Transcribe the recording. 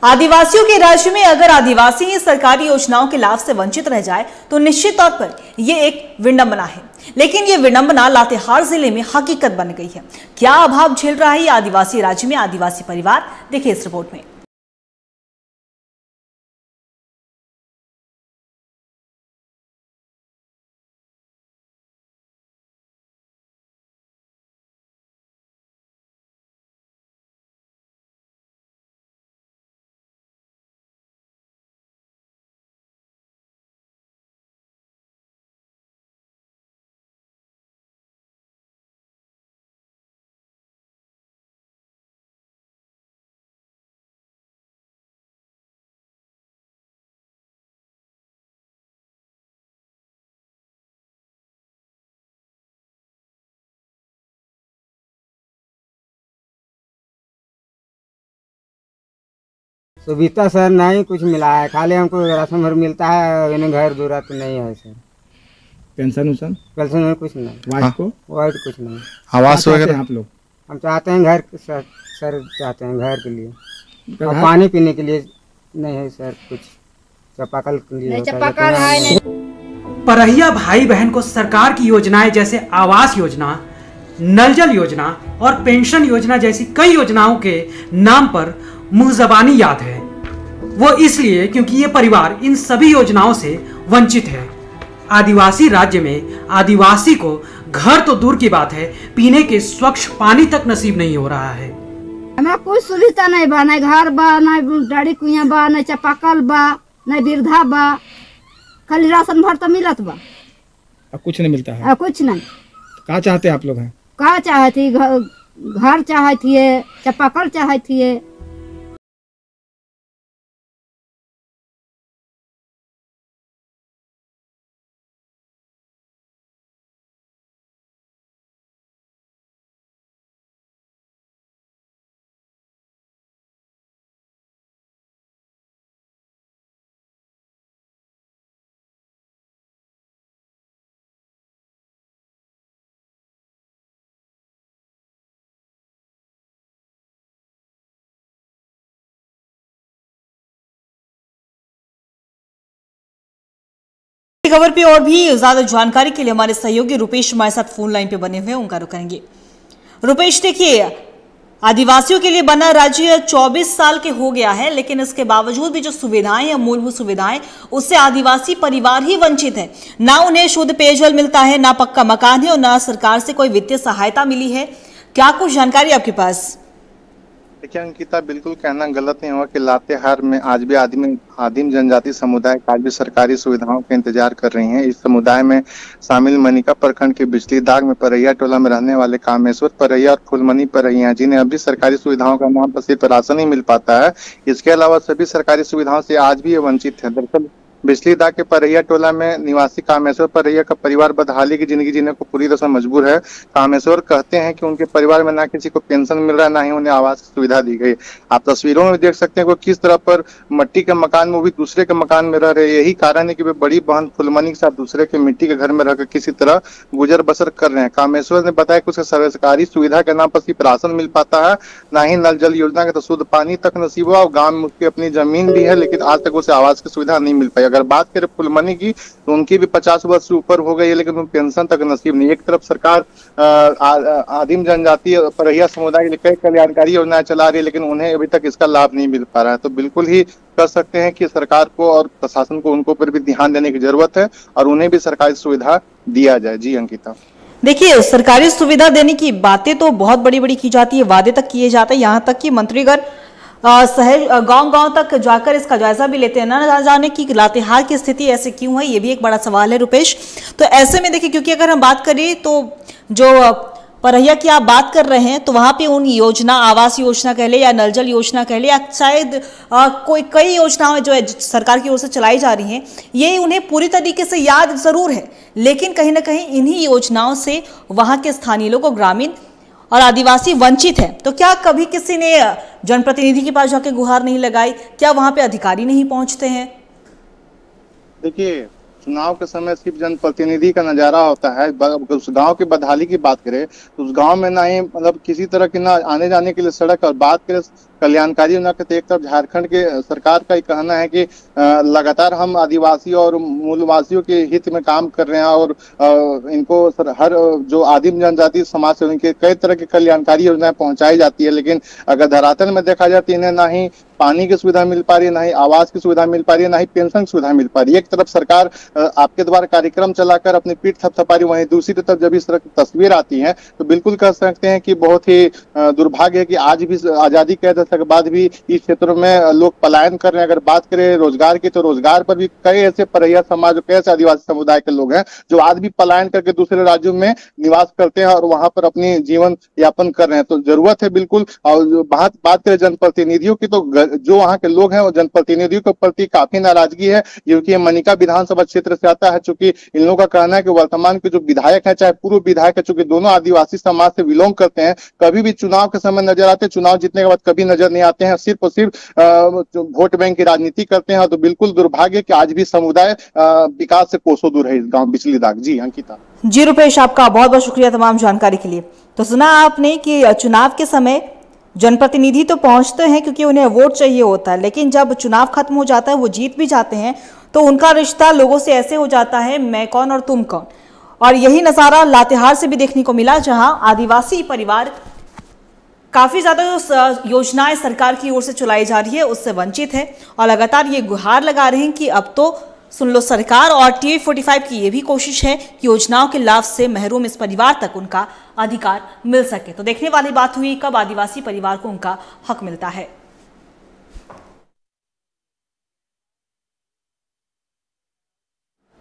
आदिवासियों के राज्य में अगर आदिवासी ही सरकारी योजनाओं के लाभ से वंचित रह जाए तो निश्चित तौर पर यह एक विडंबना है। लेकिन यह विडंबना लातेहार जिले में हकीकत बन गई है। क्या अभाव झेल रहा है आदिवासी राज्य में आदिवासी परिवार, देखिए इस रिपोर्ट में। सुविधा सर नहीं कुछ मिला है, खाली हमको राशन भर मिलता है, इन्हें घर दूरा तो नहीं है सर। पेंशन में कुछ नहीं, वाइट कुछ नहीं। आवास वगैरह आप लोग? हम चाहते हैं घर सर चाहते हैं घर के लिए, और पानी पीने के लिए नहीं है सर, कुछ चापाकल के लिए चापाकल है नहीं। परहिया भाई बहन को सरकार की योजनाएं जैसे आवास योजना, नल जल योजना और पेंशन योजना जैसी कई योजनाओं के नाम पर मुंह जबानी याद है। वो इसलिए क्योंकि ये परिवार इन सभी योजनाओं से वंचित है। आदिवासी राज्य में आदिवासी को घर तो दूर की बात है, पीने के स्वच्छ पानी तक नसीब नहीं हो रहा है। हमें कोई सुविधा नहीं बा, नहीं घर बा, नहीं डाड़ी कुइया बा, नहीं चापाकल बा, नहीं वृद्धा बा, खाली राशन भर तो मिलत बा, कुछ नहीं मिलता है। कुछ नहीं। क्या चाहते आप लोग हैं? क्या चाहती? घर चाहती है, चापाकल चाहती है। खबर पे और भी ज्यादा जानकारी के लिए हमारे सहयोगी रुपेश हमारे साथ फोन लाइन पे बने हुए हैं, उनका रुख करेंगे। रुपेश, देखिए आदिवासियों के लिए बना राज्य 24 साल के हो गया है, लेकिन इसके बावजूद भी जो सुविधाएं या मूलभूत सुविधाएं उससे आदिवासी परिवार ही वंचित है। ना उन्हें शुद्ध पेयजल मिलता है, ना पक्का मकान है और ना सरकार से कोई वित्तीय सहायता मिली है। क्या कुछ जानकारी आपके पास? देखिए अंकिता, बिल्कुल कहना गलत नहीं होगा कि लातेहार में आज भी आदिम जनजाति समुदाय आज भी सरकारी सुविधाओं का इंतजार कर रही हैं। इस समुदाय में शामिल मनिका प्रखंड के बिजली दाग में परैया टोला में रहने वाले कामेश्वर परैया और फुलमनी परैया, जिन्हें अभी सरकारी सुविधाओं का नाम पर सिर्फ राशन ही मिल पाता है, इसके अलावा सभी सरकारी सुविधाओं से आज भी ये वंचित है। दरअसल बिजली दाग के परैया टोला में निवासी कामेश्वर परैया का परिवार बदहाली की जिंदगी जीने को पूरी तरह से मजबूर है। कामेश्वर कहते हैं कि उनके परिवार में ना किसी को पेंशन मिल रहा है, ना ही उन्हें आवास की सुविधा दी गई। आप तस्वीरों में देख सकते हैं कि किस तरह पर मिट्टी के मकान में, वो भी दूसरे के मकान में रह रहे। यही कारण है कि वे बड़ी बहन फुलमनी के साथ दूसरे के मिट्टी के घर में रहकर किसी तरह गुजर बसर कर रहे हैं। कामेश्वर ने बताया कि उसे सरकारी सुविधा के नाम पर सिर्फ राशन मिल पाता है, ना ही नल जल योजना के तो शुद्ध पानी तक नसीब हुआ। गाँव में उसकी अपनी जमीन भी है, लेकिन आज तक उसे आवास की सुविधा नहीं मिल पाई। अगर बात करें फुलमनी की तो उनकी भी 50 वर्ष से ऊपर हो गई है, लेकिन पेंशन तक नसीब नहीं। एक तरफ सरकार आदिम जनजाति परैया समुदाय के लिए कई कल्याणकारी योजनाएं चला रही है, लेकिन उन्हें अभी तक इसका लाभ नहीं मिल पा रहा है। तो बिल्कुल ही कर सकते हैं कि सरकार को और प्रशासन को उनको पर भी ध्यान देने की जरूरत है और उन्हें भी सरकारी सुविधा दिया जाए। जी अंकिता, देखिए सरकारी सुविधा देने की बातें तो बहुत बड़ी बड़ी की जाती है, वादे तक किए जाते हैं, यहाँ तक कि मंत्रीगण शहर गांव-गांव तक जाकर इसका जायजा भी लेते हैं। ना जाने की लातेहार की स्थिति ऐसे क्यों है, ये भी एक बड़ा सवाल है रुपेश। तो ऐसे में देखिए, क्योंकि अगर हम बात करें तो जो परैया की आप बात कर रहे हैं तो वहां पे उन योजना, आवास योजना कह ले या नल जल योजना कह ले या शायद कोई कई योजनाएं जो है सरकार की ओर से चलाई जा रही हैं, ये उन्हें पूरी तरीके से याद जरूर है, लेकिन कहीं ना कहीं इन्हीं योजनाओं से वहां के स्थानीय लोग, ग्रामीण और आदिवासी वंचित है। तो क्या कभी किसी ने जनप्रतिनिधि के पास जाके गुहार नहीं लगाई? क्या वहां पे अधिकारी नहीं पहुंचते हैं? देखिए चुनाव के समय सिर्फ जनप्रतिनिधि का नजारा होता है। उस गांव की बदहाली की बात करें तो उस गांव में ना ही मतलब किसी तरह की ना आने जाने के लिए सड़क, और बात करें कल्याणकारी योजना के एक तरफ झारखंड के सरकार का कहना है कि लगातार हम आदिवासी और मूलवासियों के हित में काम कर रहे हैं और इनको हर जो आदिम जनजाति समाज से उनके कई तरह की कल्याणकारी योजनाएं पहुंचाई जाती है, लेकिन अगर धरातल में देखा जाए तो इन्हें ना ही पानी की सुविधा मिल पा रही है, ना ही आवास की सुविधा मिल पा रही है, ना ही पेंशन की सुविधा मिल पा रही है। एक तरफ सरकार आपके द्वारा कार्यक्रम चलाकर अपनी पीठ थपथपा रही, वहीं दूसरी तरफ जब इस तरह की तस्वीर आती है तो बिल्कुल कह सकते हैं कि बहुत ही दुर्भाग्य है कि आज भी आजादी के दशक के बाद भी इस क्षेत्रों में लोग पलायन कर रहे हैं। अगर बात करें रोजगार की तो रोजगार पर भी कई ऐसे परैया समाज, कई ऐसे आदिवासी समुदाय के लोग हैं जो आज भी पलायन करके दूसरे राज्यों में निवास करते हैं और वहां पर अपनी जीवन यापन कर रहे हैं। तो जरूरत है बिल्कुल। और बात करें जनप्रतिनिधियों की तो जो वहाँ के लोग हैं वो जनप्रतिनिधियों के प्रति काफी नाराजगी है, क्योंकि मनिका विधानसभा क्षेत्र से आता है। चूंकि इन लोगों का कहना है कि वर्तमान के जो विधायक हैं चाहे पूर्व विधायक है, चूंकि दोनों आदिवासी समाज से बिलोंग करते हैं, कभी भी चुनाव के समय नजर आते हैं, चुनाव जीतने के बाद कभी नजर नहीं आते हैं, सिर्फ और सिर्फ वोट बैंक की राजनीति करते हैं। तो बिल्कुल दुर्भाग्य कि आज भी समुदाय विकास से कोसों दूर है इस गाँव बिचली दाग। जी अंकिता। जी रुपेश, आपका बहुत बहुत शुक्रिया तमाम जानकारी के लिए। तो सुना आपने कि चुनाव के समय जनप्रतिनिधि तो पहुंचते हैं क्योंकि उन्हें वोट चाहिए होता है, लेकिन जब चुनाव खत्म हो जाता है, वो जीत भी जाते हैं, तो उनका रिश्ता लोगों से ऐसे हो जाता है मैं कौन और तुम कौन। और यही नज़ारा लातेहार से भी देखने को मिला, जहां आदिवासी परिवार काफ़ी ज़्यादा योजनाएं सरकार की ओर से चलाई जा रही है उससे वंचित है और लगातार ये गुहार लगा रहे हैं कि अब तो सुन लो सरकार। और टीवी 45 की ये भी कोशिश है कि योजनाओं के लाभ से महरूम इस परिवार तक उनका अधिकार मिल सके। तो देखने वाली बात हुई कब आदिवासी परिवार को उनका हक मिलता है।